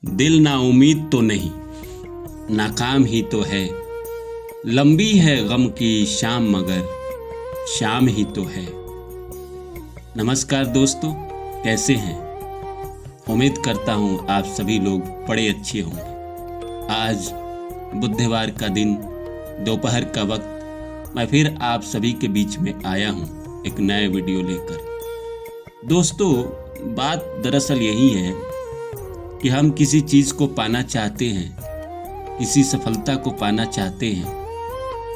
दिल ना उम्मीद तो नहीं, नाकाम ही तो है। लंबी है गम की शाम मगर शाम ही तो है। नमस्कार दोस्तों, कैसे हैं? उम्मीद करता हूँ आप सभी लोग बड़े अच्छे होंगे। आज बुधवार का दिन, दोपहर का वक्त, मैं फिर आप सभी के बीच में आया हूँ एक नए वीडियो लेकर। दोस्तों, बात दरअसल यही है कि हम किसी चीज़ को पाना चाहते हैं, किसी सफलता को पाना चाहते हैं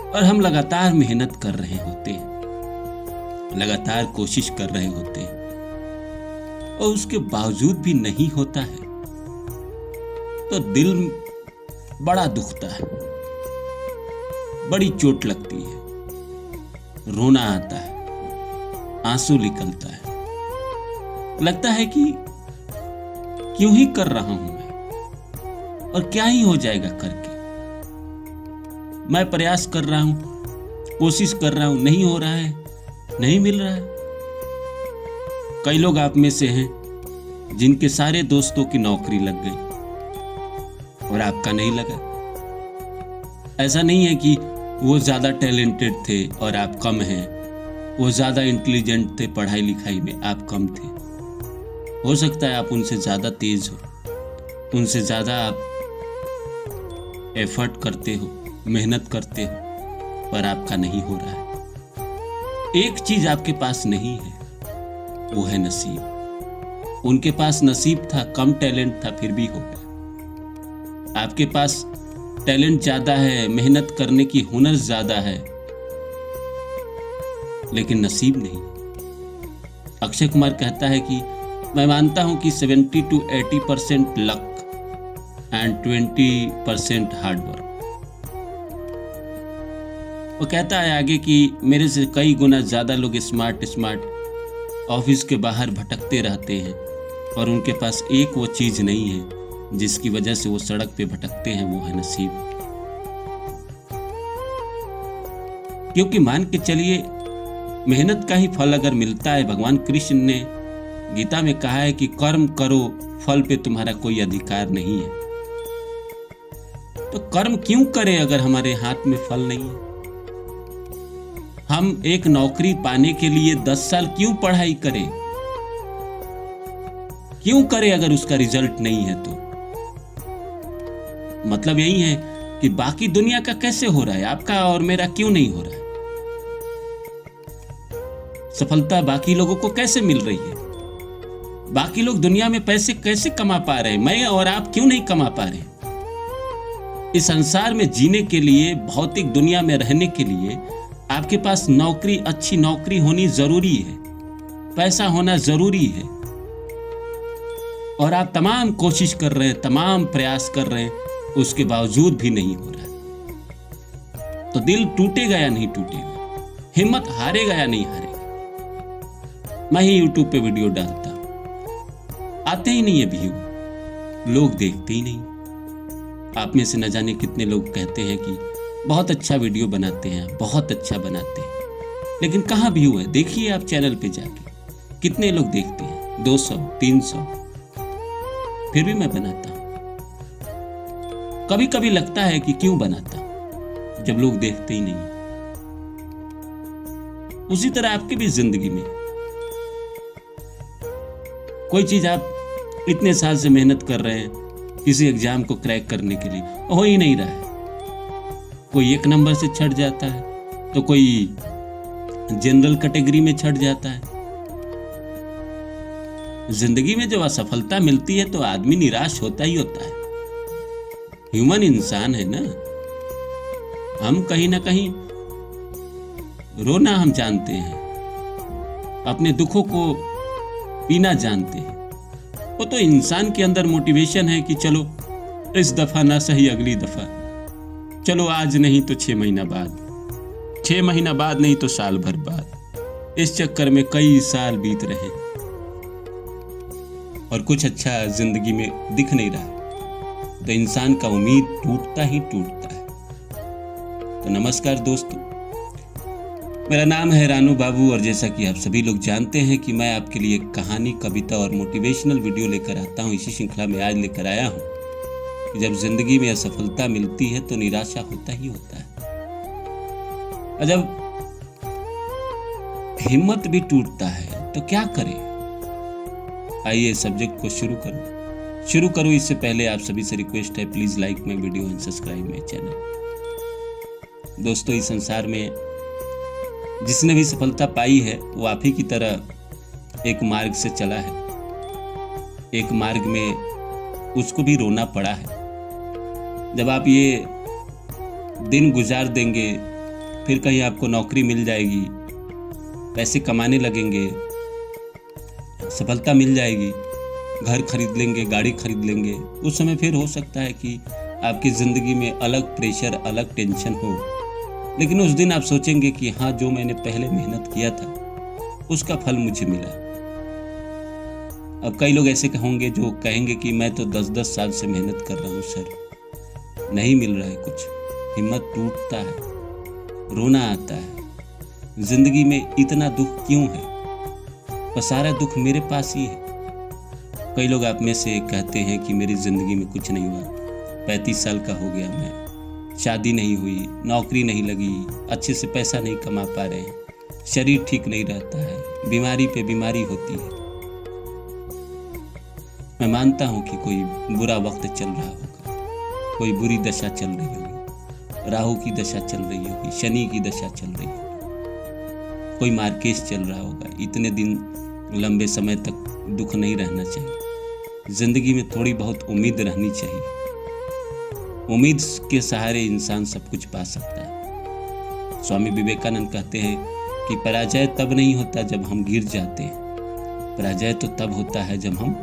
और हम लगातार मेहनत कर रहे होते हैं, लगातार कोशिश कर रहे होते हैं और उसके बावजूद भी नहीं होता है तो दिल बड़ा दुखता है, बड़ी चोट लगती है, रोना आता है, आंसू निकलता है। लगता है कि क्यों ही कर रहा हूं मैं और क्या ही हो जाएगा करके। मैं प्रयास कर रहा हूं, कोशिश कर रहा हूं, नहीं हो रहा है, नहीं मिल रहा है। कई लोग आप में से हैं जिनके सारे दोस्तों की नौकरी लग गई और आपका नहीं लगा। ऐसा नहीं है कि वो ज्यादा टैलेंटेड थे और आप कम हैं, वो ज्यादा इंटेलिजेंट थे, पढ़ाई लिखाई में आप कम थे। हो सकता है आप उनसे ज़्यादा तेज हो, उनसे ज़्यादा आप एफर्ट करते हो, मेहनत करते हो, पर आपका नहीं हो रहा है। एक चीज़ आपके पास नहीं है, वो है नसीब। उनके पास नसीब था, कम टैलेंट था, फिर भी हो गया। आपके पास टैलेंट ज़्यादा है, मेहनत करने की हुनर ज़्यादा है, लेकिन नसीब नहीं। अक्षय कुमार कहता है कि मैं मानता हूं कि 70 to 80% luck and 20% hard work. वो कहता है आगे कि मेरे से कई गुना ज्यादा लोग स्मार्ट ऑफिस के बाहर भटकते रहते हैं और उनके पास एक वो चीज नहीं है जिसकी वजह से वो सड़क पे भटकते हैं, वो है नसीब। क्योंकि मान के चलिए, मेहनत का ही फल अगर मिलता है, भगवान कृष्ण ने गीता में कहा है कि कर्म करो, फल पे तुम्हारा कोई अधिकार नहीं है। तो कर्म क्यों करें अगर हमारे हाथ में फल नहीं है? हम एक नौकरी पाने के लिए 10 साल क्यों पढ़ाई करें? क्यों करें अगर उसका रिजल्ट नहीं है तो? मतलब यही है कि बाकी दुनिया का कैसे हो रहा है, आपका और मेरा क्यों नहीं हो रहा है? सफलता बाकी लोगों को कैसे मिल रही है? बाकी लोग दुनिया में पैसे कैसे कमा पा रहे हैं, मैं और आप क्यों नहीं कमा पा रहे? इस संसार में जीने के लिए, भौतिक दुनिया में रहने के लिए आपके पास नौकरी, अच्छी नौकरी होनी जरूरी है, पैसा होना जरूरी है और आप तमाम कोशिश कर रहे हैं, तमाम प्रयास कर रहे हैं, उसके बावजूद भी नहीं हो रहा है। तो दिल टूटेगा या नहीं टूटेगा? हिम्मत हारेगा या नहीं हारेगा? मैं ही यूट्यूब पे वीडियो डालता, आते ही नहीं है व्यू, लोग देखते ही नहीं। आप में से न जाने कितने लोग कहते हैं कि बहुत अच्छा वीडियो बनाते हैं, बहुत अच्छा बनाते हैं, लेकिन कहाँ व्यू है? देखिए आप चैनल पे जाके, कितने लोग देखते हैं? 200, 300। फिर भी मैं बनाता हूं। कभी कभी लगता है कि क्यों बनाता हूं जब लोग देखते ही नहीं। उसी तरह आपकी भी जिंदगी में कोई चीज आप इतने साल से मेहनत कर रहे हैं किसी एग्जाम को क्रैक करने के लिए, हो ही नहीं रहा है। कोई 1 नंबर से छट जाता है तो कोई जनरल कैटेगरी में छट जाता है। जिंदगी में जब असफलता मिलती है तो आदमी निराश होता ही होता है। ह्यूमन इंसान है ना, हम कहीं ना कहीं रोना हम जानते हैं, अपने दुखों को पीना जानते हैं। वो तो इंसान के अंदर मोटिवेशन है कि चलो इस दफा ना सही, अगली दफा चलो, आज नहीं तो 6 महीना बाद, 6 महीना बाद नहीं तो साल भर बाद। इस चक्कर में कई साल बीत रहे और कुछ अच्छा जिंदगी में दिख नहीं रहा, तो इंसान का उम्मीद टूटता ही टूटता है। तो नमस्कार दोस्तों, मेरा नाम है रानू बाबू और जैसा कि आप सभी लोग जानते हैं कि मैं आपके लिए कहानी, कविता और मोटिवेशनल वीडियो लेकर आता हूं। इसी श्रृंखला में आज लेकर आया हूं कि जब जिंदगी में असफलता मिलती है तो निराशा होता ही होता है, और जब हिम्मत भी टूटता है तो क्या करें। आइए सब्जेक्ट को शुरू करूं। इससे पहले आप सभी से रिक्वेस्ट है, please like my video and subscribe my channel. दोस्तों, इस संसार में जिसने भी सफलता पाई है वो आप ही की तरह एक मार्ग से चला है। एक मार्ग में उसको भी रोना पड़ा है। जब आप ये दिन गुजार देंगे, फिर कहीं आपको नौकरी मिल जाएगी, पैसे कमाने लगेंगे, सफलता मिल जाएगी, घर खरीद लेंगे, गाड़ी खरीद लेंगे, उस समय फिर हो सकता है कि आपकी ज़िंदगी में अलग प्रेशर, अलग टेंशन हो। लेकिन उस दिन आप सोचेंगे कि हाँ, जो मैंने पहले मेहनत किया था उसका फल मुझे मिला। अब कई लोग ऐसे होंगे जो कहेंगे कि मैं तो 10-10 साल से मेहनत कर रहा हूँ सर, नहीं मिल रहा है कुछ, हिम्मत टूटता है, रोना आता है, जिंदगी में इतना दुख क्यों है, और सारा दुख मेरे पास ही है। कई लोग आप में से कहते हैं कि मेरी ज़िंदगी में कुछ नहीं हुआ, 35 साल का हो गया मैं, शादी नहीं हुई, नौकरी नहीं लगी, अच्छे से पैसा नहीं कमा पा रहे हैं, शरीर ठीक नहीं रहता है, बीमारी पे बीमारी होती है। मैं मानता हूँ कि कोई बुरा वक्त चल रहा होगा, कोई बुरी दशा चल रही होगी, राहु की दशा चल रही होगी, शनि की दशा चल रही होगी, कोई मार्केश चल रहा होगा। इतने दिन लंबे समय तक दुख नहीं रहना चाहिए। जिंदगी में थोड़ी बहुत उम्मीद रहनी चाहिए। उम्मीद के सहारे इंसान सब कुछ पा सकता है। स्वामी विवेकानंद कहते हैं कि पराजय तब नहीं होता जब हम गिर जाते हैं, पराजय तो तब होता है जब हम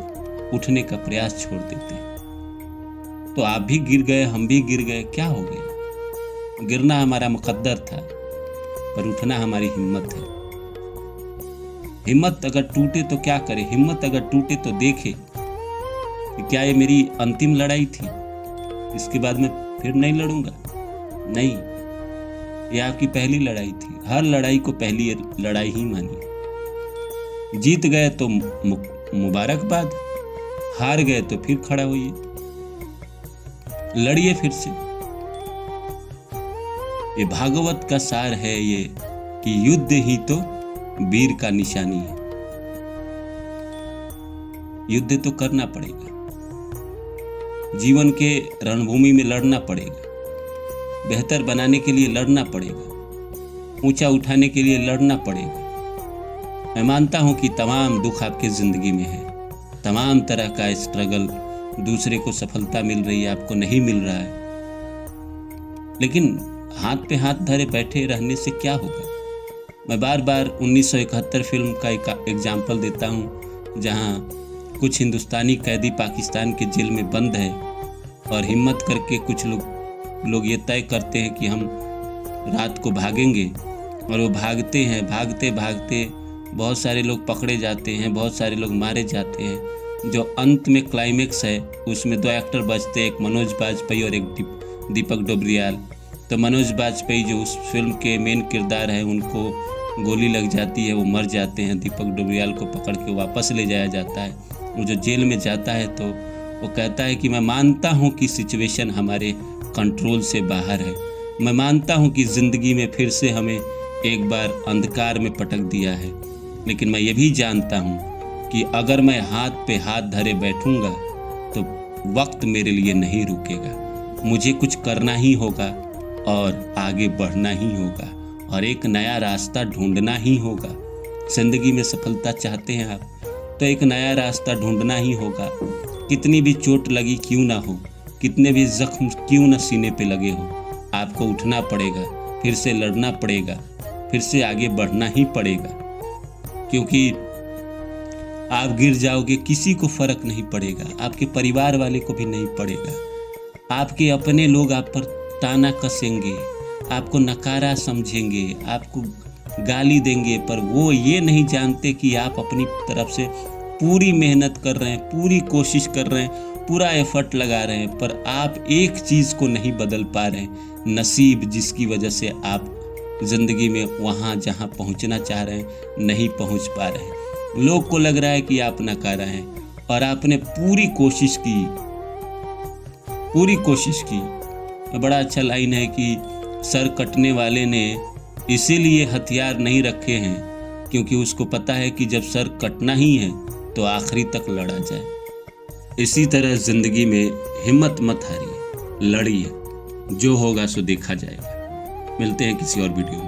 उठने का प्रयास छोड़ देते हैं। तो आप भी गिर गए, हम भी गिर गए, क्या हो गया? गिरना हमारा मुकद्दर था, पर उठना हमारी हिम्मत है। हिम्मत अगर टूटे तो क्या करे? हिम्मत अगर टूटे तो देखे कि क्या ये मेरी अंतिम लड़ाई थी, इसके बाद मैं फिर नहीं लड़ूंगा। नहीं, ये आपकी पहली लड़ाई थी। हर लड़ाई को पहली लड़ाई ही मानिए। जीत गए तो मुबारकबाद, हार गए तो फिर खड़ा होइए, लड़िए फिर से। ये भागवत का सार है ये कि युद्ध ही तो वीर का निशानी है। युद्ध तो करना पड़ेगा, जीवन के रणभूमि में लड़ना पड़ेगा, बेहतर बनाने के लिए लड़ना पड़ेगा, ऊंचा उठाने के लिए लड़ना पड़ेगा। मैं मानता हूं कि तमाम दुख आपके जिंदगी में है, तमाम तरह का स्ट्रगल, दूसरे को सफलता मिल रही है, आपको नहीं मिल रहा है, लेकिन हाथ पे हाथ धरे बैठे रहने से क्या होगा? मैं बार बार 1971 फिल्म का एक एग्जाम्पल देता हूँ, जहाँ कुछ हिंदुस्तानी कैदी पाकिस्तान के जेल में बंद है और हिम्मत करके कुछ लोग ये तय करते हैं कि हम रात को भागेंगे, और वो भागते हैं। भागते भागते बहुत सारे लोग पकड़े जाते हैं, बहुत सारे लोग मारे जाते हैं। जो अंत में क्लाइमेक्स है उसमें 2 एक्टर बचते हैं, एक मनोज बाजपेयी और एक दीपक डोबरियाल। तो मनोज बाजपेयी जो उस फिल्म के मेन किरदार हैं, उनको गोली लग जाती है, वो मर जाते हैं। दीपक डोबरियाल को पकड़ के वापस ले जाया जाता है। वो जो जेल में जाता है तो वो कहता है कि मैं मानता हूँ कि सिचुएशन हमारे कंट्रोल से बाहर है, मैं मानता हूँ कि ज़िंदगी में फिर से हमें एक बार अंधकार में पटक दिया है, लेकिन मैं ये भी जानता हूँ कि अगर मैं हाथ पे हाथ धरे बैठूँगा तो वक्त मेरे लिए नहीं रुकेगा। मुझे कुछ करना ही होगा और आगे बढ़ना ही होगा और एक नया रास्ता ढूंढना ही होगा। जिंदगी में सफलता चाहते हैं आप तो एक नया रास्ता ढूंढना ही होगा। कितनी भी चोट लगी क्यों ना हो, कितने भी जख्म क्यों ना सीने पे लगे हो, आपको उठना पड़ेगा, फिर से लड़ना पड़ेगा, फिर से आगे बढ़ना ही पड़ेगा। क्योंकि आप गिर जाओगे, किसी को फर्क नहीं पड़ेगा, आपके परिवार वाले को भी नहीं पड़ेगा। आपके अपने लोग आप पर ताना कसेंगे, आपको नकारा समझेंगे, आपको गाली देंगे, पर वो ये नहीं जानते कि आप अपनी तरफ से पूरी मेहनत कर रहे हैं, पूरी कोशिश कर रहे हैं, पूरा एफर्ट लगा रहे हैं, पर आप एक चीज़ को नहीं बदल पा रहे हैं, नसीब, जिसकी वजह से आप ज़िंदगी में वहाँ जहाँ पहुँचना चाह रहे हैं नहीं पहुँच पा रहे हैं। लोग को लग रहा है कि आप नकारा हैं और आपने पूरी कोशिश की, पूरी कोशिश की। बड़ा अच्छा लाइन है कि सर कटने वाले ने इसीलिए हथियार नहीं रखे हैं क्योंकि उसको पता है कि जब सर कटना ही है तो आखिरी तक लड़ा जाए। इसी तरह जिंदगी में हिम्मत मत हारिए, लड़िए, जो होगा सो देखा जाएगा। मिलते हैं किसी और वीडियो में।